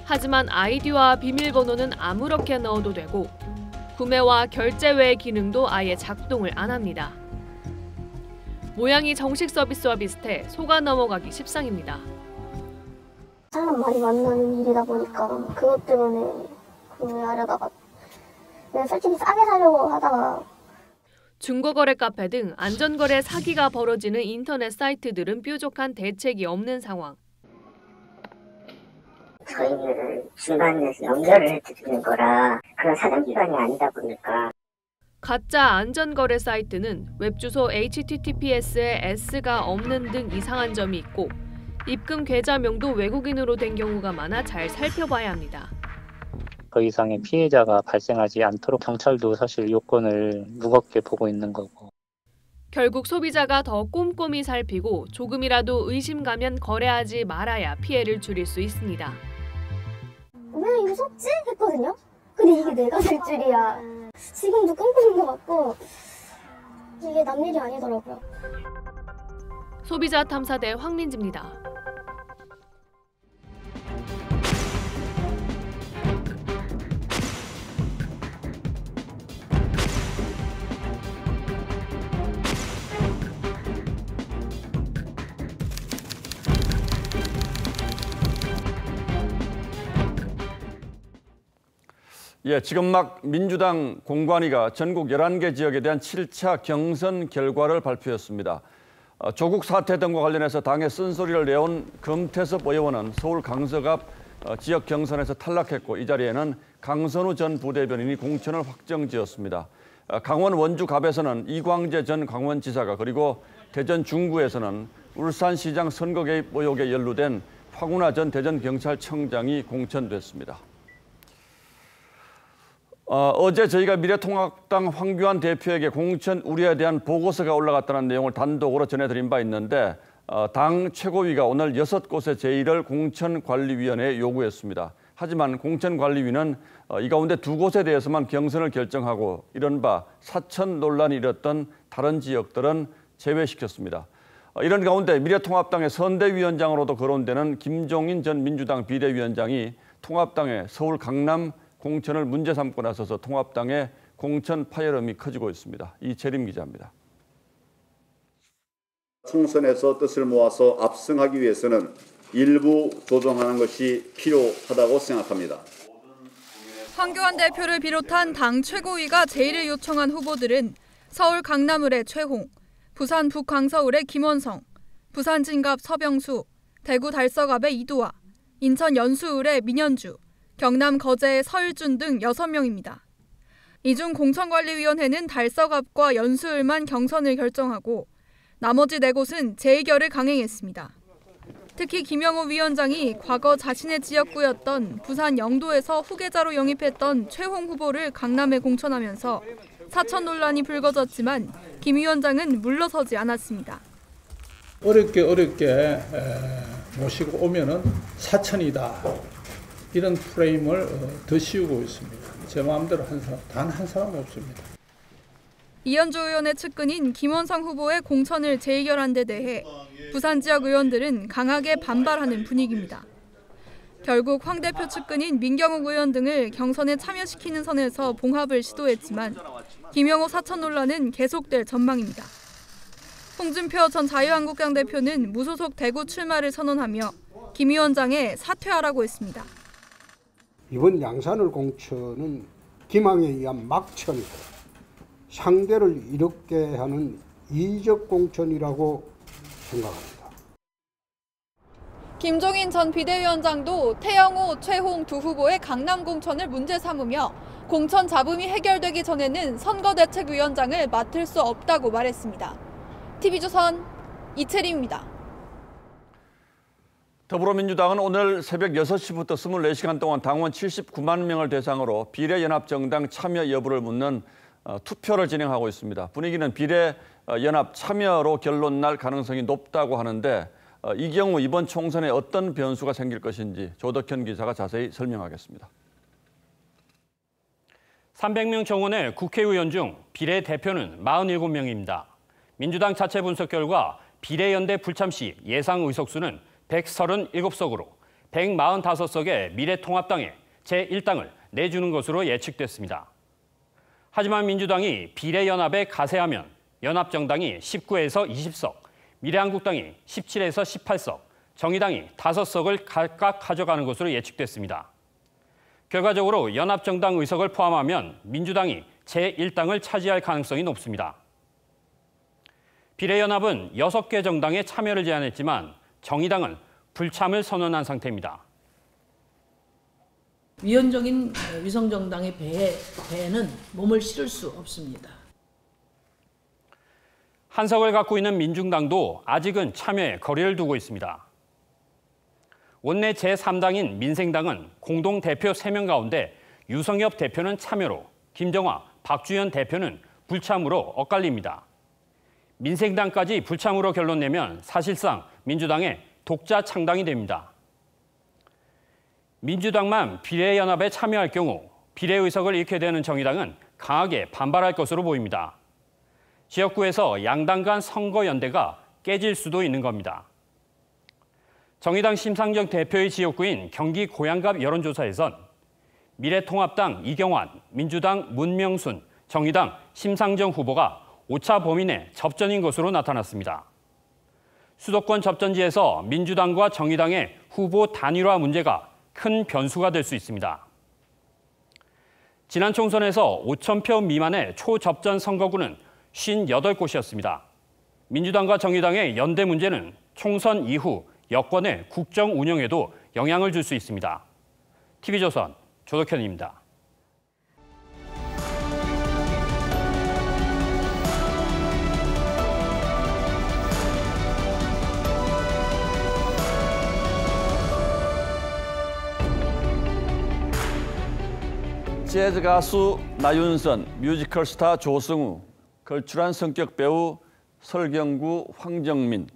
하지만 아이디와 비밀번호는 아무렇게 넣어도 되고 구매와 결제 외의 기능도 아예 작동을 안 합니다. 모양이 정식 서비스와 비슷해 속아 넘어가기 십상입니다. 사람 많이 만나는 일이다 보니까 그것 때문에 구매하려다가 그냥 솔직히 싸게 사려고 하다가 중고거래 카페 등 안전거래 사기가 벌어지는 인터넷 사이트들은 뾰족한 대책이 없는 상황. 저희는 중간에서 연결을 해드리는 거라 그런 사정기관이 아니다 보니까 가짜 안전거래 사이트는 웹주소 https에 s가 없는 등 이상한 점이 있고 입금 계좌명도 외국인으로 된 경우가 많아 잘 살펴봐야 합니다. 더 이상의 피해자가 발생하지 않도록 경찰도 사실 요건을 무겁게 보고 있는 거고. 결국 소비자가 더 꼼꼼히 살피고 조금이라도 의심 가면 거래하지 말아야 피해를 줄일 수 있습니다. 왜 이거 샀지? 했거든요. 근데 이게 내가 살 줄이야. 지금도 꼼꼼한 것 같고 이게 남 일이 아니더라고요. 소비자 탐사대 황민지입니다. 예, 지금 막 민주당 공관위가 전국 11개 지역에 대한 7차 경선 결과를 발표했습니다. 조국 사태 등과 관련해서 당에 쓴소리를 내온 금태섭 의원은 서울 강서갑 지역 경선에서 탈락했고 이 자리에는 강선우 전 부대변인이 공천을 확정지었습니다. 강원 원주갑에서는 이광재 전 강원지사가 그리고 대전 중구에서는 울산시장 선거 개입 의혹에 연루된 황운하 전 대전경찰청장이 공천됐습니다. 어제 저희가 미래통합당 황교안 대표에게 공천 우려에 대한 보고서가 올라갔다는 내용을 단독으로 전해드린 바 있는데 당 최고위가 오늘 6곳의 제1을 공천관리위원회에 요구했습니다. 하지만 공천관리위는 이 가운데 2곳에 대해서만 경선을 결정하고 이른바 사천 논란이 일었던 다른 지역들은 제외시켰습니다. 이런 가운데 미래통합당의 선대위원장으로도 거론되는 김종인 전 민주당 비대위원장이 통합당의 서울 강남 공천을 문제 삼고 나서서 통합당의 공천 파열음이 커지고 있습니다. 이채림 기자입니다. 총선에서 뜻을 모아서 압승하기 위해서는 일부 조정하는 것이 필요하다고 생각합니다. 황교안 대표를 비롯한 당 최고위가 제의를 요청한 후보들은 서울 강남을의 최홍, 부산 북강서을의 김원성, 부산 진갑 서병수, 대구 달서갑의 이두화, 인천 연수을의 민현주, 경남 거제의 서일준 등 6명입니다. 이 중 공천관리위원회는 달서갑과 연수을만 경선을 결정하고 나머지 4곳은 재의결을 강행했습니다. 특히 김영우 위원장이 과거 자신의 지역구였던 부산 영도에서 후계자로 영입했던 최홍 후보를 강남에 공천하면서 사천 논란이 불거졌지만 김 위원장은 물러서지 않았습니다. 어렵게 모시고 오면은 사천이다. 이런 프레임을 더 씌우고 있습니다. 제 마음대로 한 사람, 단 한 사람 없습니다. 이현주 의원의 측근인 김원성 후보의 공천을 재의결한 데 대해 부산 지역 의원들은 강하게 반발하는 분위기입니다. 결국 황 대표 측근인 민경욱 의원 등을 경선에 참여시키는 선에서 봉합을 시도했지만 김영호 사천 논란은 계속될 전망입니다. 홍준표 전 자유한국당 대표는 무소속 대구 출마를 선언하며 김 위원장에 사퇴하라고 했습니다. 이번 양산을 공천은 기망에 의한 막천이고 상대를 이롭게 하는 이적 공천이라고 생각합니다. 김종인 전 비대위원장도 태영호, 최홍 두 후보의 강남 공천을 문제 삼으며 공천 잡음이 해결되기 전에는 선거대책위원장을 맡을 수 없다고 말했습니다. TV조선 이채림입니다. 더불어민주당은 오늘 새벽 6시부터 24시간 동안 당원 79만 명을 대상으로 비례연합정당 참여 여부를 묻는 투표를 진행하고 있습니다. 분위기는 비례연합 참여로 결론 날 가능성이 높다고 하는데 이 경우 이번 총선에 어떤 변수가 생길 것인지 조덕현 기자가 자세히 설명하겠습니다. 300명 정원의 국회의원 중 비례대표는 47명입니다. 민주당 자체 분석 결과 비례연대 불참 시 예상 의석수는 137석으로 145석의 미래통합당에 제1당을 내주는 것으로 예측됐습니다. 하지만 민주당이 비례연합에 가세하면 연합정당이 19에서 20석, 미래한국당이 17에서 18석, 정의당이 5석을 각각 가져가는 것으로 예측됐습니다. 결과적으로 연합정당 의석을 포함하면 민주당이 제1당을 차지할 가능성이 높습니다. 비례연합은 6개 정당에 참여를 제안했지만 정의당은 불참을 선언한 상태입니다. 위헌적인 위성정당의 배에는 몸을 실을 수 없습니다. 한석을 갖고 있는 민중당도 아직은 참여에 거리를 두고 있습니다. 원내 제3당인 민생당은 공동대표 3명 가운데 유성엽 대표는 참여로, 김정화, 박주현 대표는 불참으로 엇갈립니다. 민생당까지 불참으로 결론 내면 사실상 민주당의 독자 창당이 됩니다. 민주당만 비례연합에 참여할 경우 비례의석을 잃게 되는 정의당은 강하게 반발할 것으로 보입니다. 지역구에서 양당 간 선거연대가 깨질 수도 있는 겁니다. 정의당 심상정 대표의 지역구인 경기 고양갑 여론조사에선 미래통합당 이경환, 민주당 문명순, 정의당 심상정 후보가 오차 범위 내 접전인 것으로 나타났습니다. 수도권 접전지에서 민주당과 정의당의 후보 단일화 문제가 큰 변수가 될 수 있습니다. 지난 총선에서 5,000표 미만의 초접전 선거구는 58곳이었습니다. 민주당과 정의당의 연대 문제는 총선 이후 여권의 국정 운영에도 영향을 줄 수 있습니다. TV조선 조덕현입니다. 재즈 가수 나윤선, 뮤지컬 스타 조승우, 걸출한 성격 배우 설경구, 황정민.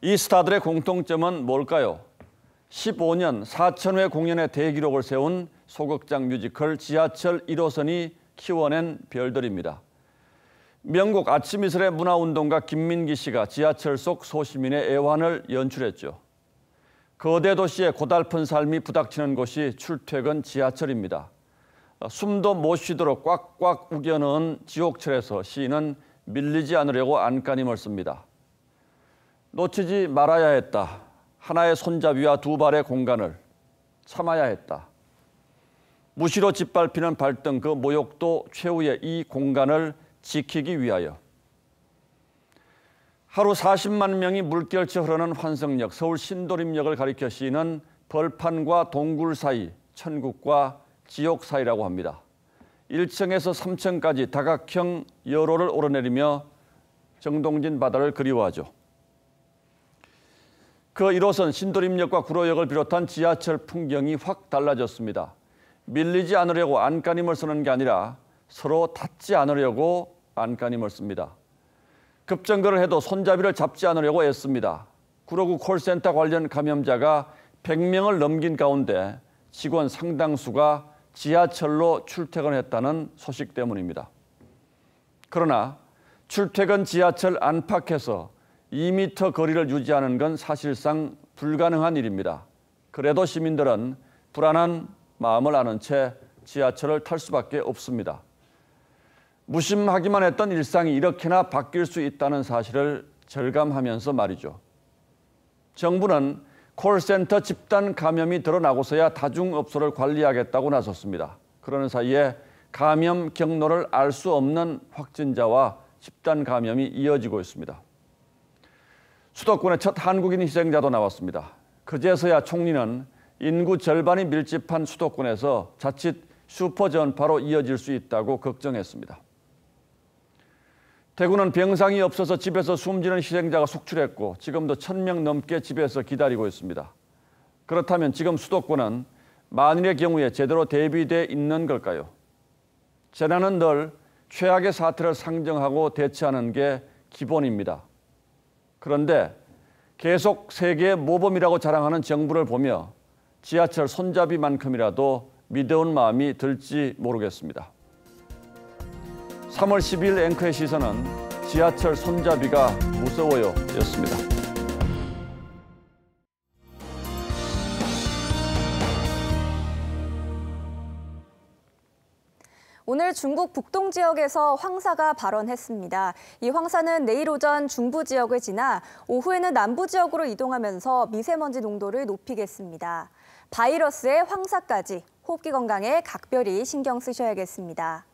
이 스타들의 공통점은 뭘까요? 15년 4,000회 공연의 대기록을 세운 소극장 뮤지컬 지하철 1호선이 키워낸 별들입니다. 명곡 아침 이슬의 문화운동가 김민기 씨가 지하철 속 소시민의 애환을 연출했죠. 거대 도시의 고달픈 삶이 부닥치는 곳이 출퇴근 지하철입니다. 숨도 못 쉬도록 꽉꽉 우겨넣은 지옥철에서 시인은 밀리지 않으려고 안간힘을 씁니다. 놓치지 말아야 했다. 하나의 손잡이와 두 발의 공간을 참아야 했다. 무시로 짓밟히는 발등 그 모욕도 최후의 이 공간을 지키기 위하여. 하루 40만 명이 물결쳐 흐르는 환성역, 서울 신도림역을 가리켜 시인은 벌판과 동굴 사이, 천국과 지옥 사이라고 합니다. 1층에서 3층까지 다각형 여로를 오르내리며 정동진 바다를 그리워하죠. 그 1호선 신도림역과 구로역을 비롯한 지하철 풍경이 확 달라졌습니다. 밀리지 않으려고 안간힘을 쓰는 게 아니라 서로 닿지 않으려고 안간힘을 씁니다. 급정거를 해도 손잡이를 잡지 않으려고 애씁니다. 구로구 콜센터 관련 감염자가 100명을 넘긴 가운데 직원 상당수가 지하철로 출퇴근했다는 소식 때문입니다. 그러나 출퇴근 지하철 안팎에서 2m 거리를 유지하는 건 사실상 불가능한 일입니다. 그래도 시민들은 불안한 마음을 아는 채 지하철을 탈 수밖에 없습니다. 무심하기만 했던 일상이 이렇게나 바뀔 수 있다는 사실을 절감하면서 말이죠. 정부는 콜센터 집단 감염이 드러나고서야 다중업소를 관리하겠다고 나섰습니다. 그러는 사이에 감염 경로를 알 수 없는 확진자와 집단 감염이 이어지고 있습니다. 수도권의 첫 한국인 희생자도 나왔습니다. 그제서야 총리는 인구 절반이 밀집한 수도권에서 자칫 슈퍼 전파로 이어질 수 있다고 걱정했습니다. 대구는 병상이 없어서 집에서 숨지는 희생자가 속출했고 지금도 1,000명 넘게 집에서 기다리고 있습니다. 그렇다면 지금 수도권은 만일의 경우에 제대로 대비돼 있는 걸까요? 재난은 늘 최악의 사태를 상정하고 대처하는 게 기본입니다. 그런데 계속 세계의 모범이라고 자랑하는 정부를 보며 지하철 손잡이만큼이라도 믿어온 마음이 들지 모르겠습니다. 3월 10일 앵커의 시선은 지하철 손잡이가 무서워요 였습니다. 오늘 중국 북동 지역에서 황사가 발원했습니다. 이 황사는 내일 오전 중부 지역을 지나 오후에는 남부 지역으로 이동하면서 미세먼지 농도를 높이겠습니다. 바이러스의 황사까지 호흡기 건강에 각별히 신경 쓰셔야겠습니다.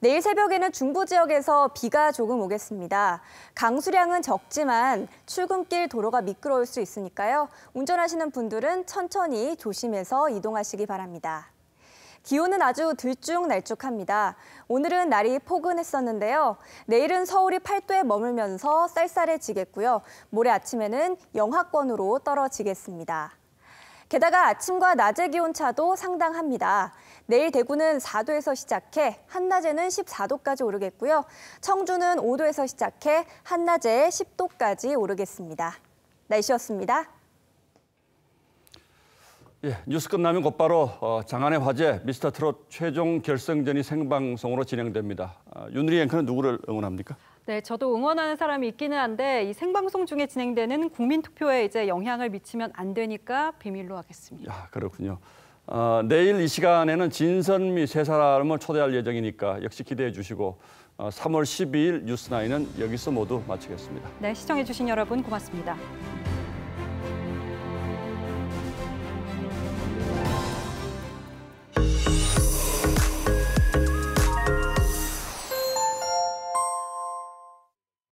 내일 새벽에는 중부 지역에서 비가 조금 오겠습니다. 강수량은 적지만 출근길 도로가 미끄러울 수 있으니까요. 운전하시는 분들은 천천히 조심해서 이동하시기 바랍니다. 기온은 아주 들쭉날쭉합니다. 오늘은 날이 포근했었는데요. 내일은 서울이 8도에 머물면서 쌀쌀해지겠고요. 모레 아침에는 영하권으로 떨어지겠습니다. 게다가 아침과 낮의 기온차도 상당합니다. 내일 대구는 4도에서 시작해 한낮에는 14도까지 오르겠고요. 청주는 5도에서 시작해 한낮에 10도까지 오르겠습니다. 날씨였습니다. 예, 뉴스 끝나면 곧바로 장안의 화제 미스터트롯 최종 결승전이 생방송으로 진행됩니다. 윤은희 앵커는 누구를 응원합니까? 네, 저도 응원하는 사람이 있기는 한데 이 생방송 중에 진행되는 국민투표에 이제 영향을 미치면 안 되니까 비밀로 하겠습니다. 야, 그렇군요. 내일 이 시간에는 진선미 세 사람을 초대할 예정이니까 역시 기대해 주시고 3월 12일 뉴스9은 여기서 모두 마치겠습니다. 네, 시청해 주신 여러분 고맙습니다.